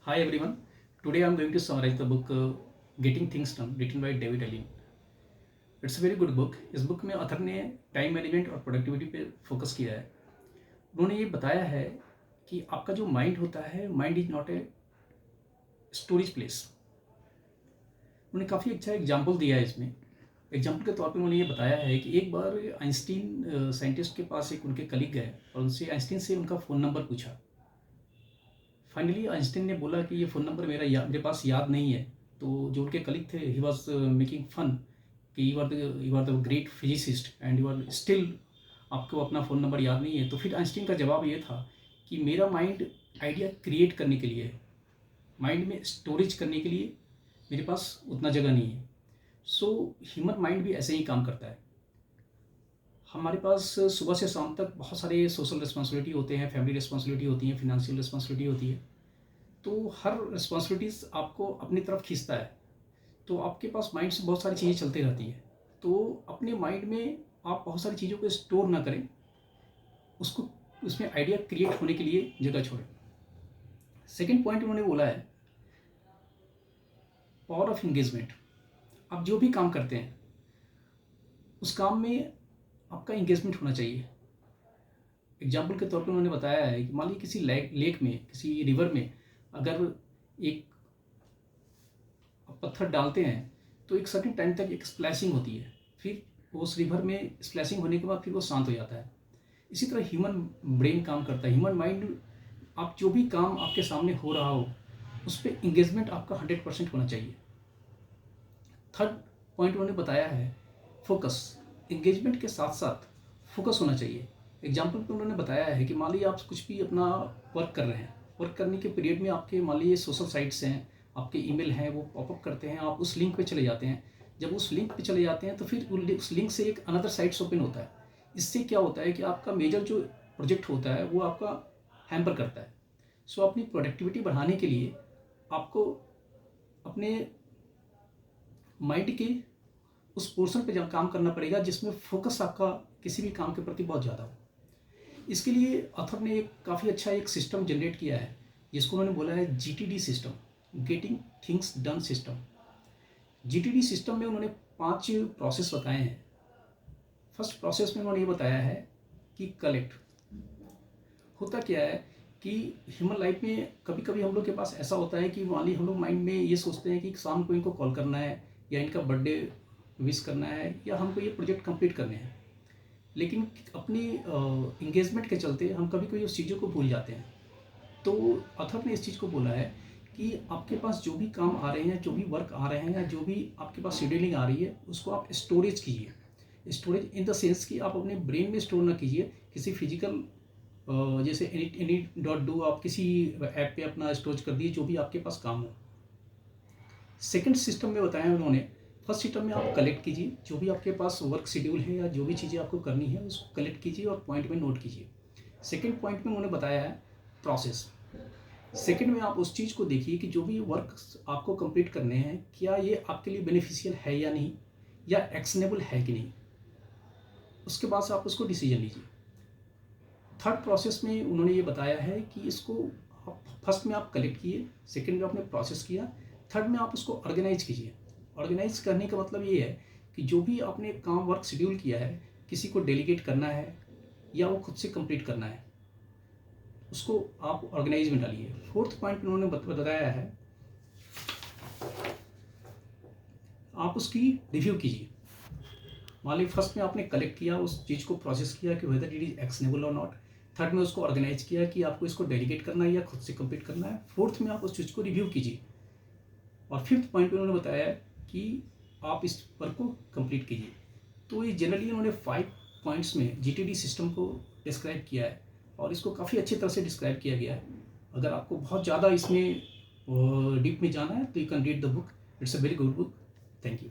Hi everyone. Today I am going to summarize the book Getting Things Done, written by David Allen. It's a very good book. इस book में author ने time management और productivity पे focus किया है. उन्होंने ये बताया है कि आपका जो माइंड होता है, mind is not a storage place. उन्होंने काफ़ी अच्छा एग्जाम्पल दिया है इसमें. एग्जाम्पल के तौर पे उन्होंने ये बताया है कि एक बार आइंस्टीन साइंटिस्ट के पास एक उनके कलीग गए और उनसे आइंस्टीन से उनका फ़ोन नंबर पूछा. फाइनली आइंस्टीन ने बोला कि ये फ़ोन नंबर मेरे पास याद नहीं है. तो जो उनके कलीग थे, ही वॉज मेकिंग फन कि you are the great physicist and you are still आपको अपना फ़ोन नंबर याद नहीं है. तो फिर आइंस्टीन का जवाब ये था कि मेरा माइंड आइडिया क्रिएट करने के लिए है, माइंड में स्टोरेज करने के लिए मेरे पास उतना जगह नहीं है. सो ह्यूमन माइंड भी ऐसे ही काम करता है. हमारे पास सुबह से शाम तक बहुत सारे सोशल रिस्पॉन्सिबिलिटी होते हैं, फैमिली रिस्पॉन्सिबिलिटी होती है, फिनेंशियल रिस्पॉन्सिबिलिटी होती है. तो हर रिस्पॉन्सिबिलिटीज़ आपको अपनी तरफ खींचता है. तो आपके पास माइंड से बहुत सारी चीज़ें चलती रहती हैं. तो अपने माइंड में आप बहुत सारी चीज़ों को स्टोर ना करें, उसको उसमें आइडिया क्रिएट होने के लिए जगह छोड़ें. सेकेंड पॉइंट उन्होंने बोला है पावर ऑफ इंगेजमेंट. आप जो भी काम करते हैं उस काम में आपका इंगेजमेंट होना चाहिए. एग्जाम्पल के तौर पर उन्होंने बताया है कि मान लीजिए किसी लेक में, किसी रिवर में अगर एक पत्थर डालते हैं तो एक सर्टेन टाइम तक एक स्प्लैशिंग होती है. फिर उस रिवर में स्प्लैशिंग होने के बाद फिर वो शांत हो जाता है. इसी तरह ह्यूमन ब्रेन काम करता है, ह्यूमन माइंड. आप जो भी काम आपके सामने हो रहा हो उस पर इंगेजमेंट आपका 100% होना चाहिए. थर्ड पॉइंट उन्होंने बताया है फोकस. इंगेजमेंट के साथ साथ फोकस होना चाहिए. एग्जाम्पल पे उन्होंने बताया है कि मान लीजिए आप कुछ भी अपना वर्क कर रहे हैं, वर्क करने के पीरियड में आपके मान लीजिए सोशल साइट्स हैं, आपके ईमेल हैं, वो पॉपअप करते हैं, आप उस लिंक पे चले जाते हैं. जब उस लिंक पे चले जाते हैं तो फिर उस लिंक से एक अनदर साइट्स ओपन होता है. इससे क्या होता है कि आपका मेजर जो प्रोजेक्ट होता है वो आपका हैम्पर करता है. सो अपनी प्रोडक्टिविटी बढ़ाने के लिए आपको अपने माइंड के उस पोर्शन पे काम करना पड़ेगा जिसमें फोकस आपका किसी भी काम के प्रति बहुत ज़्यादा हो. इसके लिए ऑथर ने एक काफ़ी अच्छा एक सिस्टम जनरेट किया है जिसको उन्होंने बोला है GTD system, getting things done system. GTD system में उन्होंने 5 प्रोसेस बताए हैं. फर्स्ट प्रोसेस में उन्होंने ये बताया है कि कलेक्ट. होता क्या है कि ह्यूमन लाइफ में कभी कभी हम लोग के पास ऐसा होता है कि मान लीजिए हम लोग माइंड में ये सोचते हैं कि शाम को इनको कॉल करना है या इनका बर्थडे विश करना है या हमको ये प्रोजेक्ट कंप्लीट करने हैं. लेकिन अपनी इंगेजमेंट के चलते हम कभी कभी उस चीज़ों को भूल जाते हैं. तो ऑथर ने इस चीज़ को बोला है कि आपके पास जो भी काम आ रहे हैं, जो भी वर्क आ रहे हैं या जो भी आपके पास शेड्यूलिंग आ रही है उसको आप स्टोरेज कीजिए. स्टोरेज इन द सेंस कि आप अपने ब्रेन में स्टोर ना कीजिए किसी फिजिकल, जैसे any.do आप किसी ऐप पे अपना स्टोरेज कर दिए जो भी आपके पास काम हो. सेकंड सिस्टम में बताया उन्होंने, फर्स्ट सिस्टम में आप कलेक्ट कीजिए जो भी आपके पास वर्क शेड्यूल है या जो भी चीज़ें आपको करनी है उसको कलेक्ट कीजिए और पॉइंट में नोट कीजिए. सेकंड पॉइंट में उन्होंने बताया है प्रोसेस. सेकंड में आप उस चीज़ को देखिए कि जो भी वर्क आपको कंप्लीट करने हैं क्या ये आपके लिए बेनिफिशियल है या नहीं, या एक्शनेबल है कि नहीं. उसके बाद से आप उसको डिसीजन लीजिए. थर्ड प्रोसेस में उन्होंने ये बताया है कि इसको फर्स्ट में आप कलेक्ट किए, सेकंड में आपने प्रोसेस किया, थर्ड में आप उसको ऑर्गेनाइज कीजिए. ऑर्गेनाइज करने का मतलब ये है कि जो भी आपने काम वर्क शेड्यूल किया है किसी को डेलीगेट करना है या वो खुद से कंप्लीट करना है, उसको आप ऑर्गेनाइज में डालिए. फोर्थ पॉइंट उन्होंने बताया है आप उसकी रिव्यू कीजिए. मान लीजिए फर्स्ट में आपने कलेक्ट किया, उस चीज़ को प्रोसेस किया कि वेदर इट इज़ एक्शनेबल और नॉट. थर्ड में उसको ऑर्गेनाइज किया कि आपको इसको डेलीगेट करना है या खुद से कंप्लीट करना है. फोर्थ में आप उस चीज़ को रिव्यू कीजिए. और फिफ्थ पॉइंट में उन्होंने बताया कि आप इस वर्क को कंप्लीट कीजिए. तो ये जनरली उन्होंने 5 पॉइंट्स में GTD सिस्टम को डिस्क्राइब किया है और इसको काफ़ी अच्छी तरह से डिस्क्राइब किया गया है. अगर आपको बहुत ज़्यादा इसमें डीप में जाना है तो you can read the book. It's a very good book. Thank you.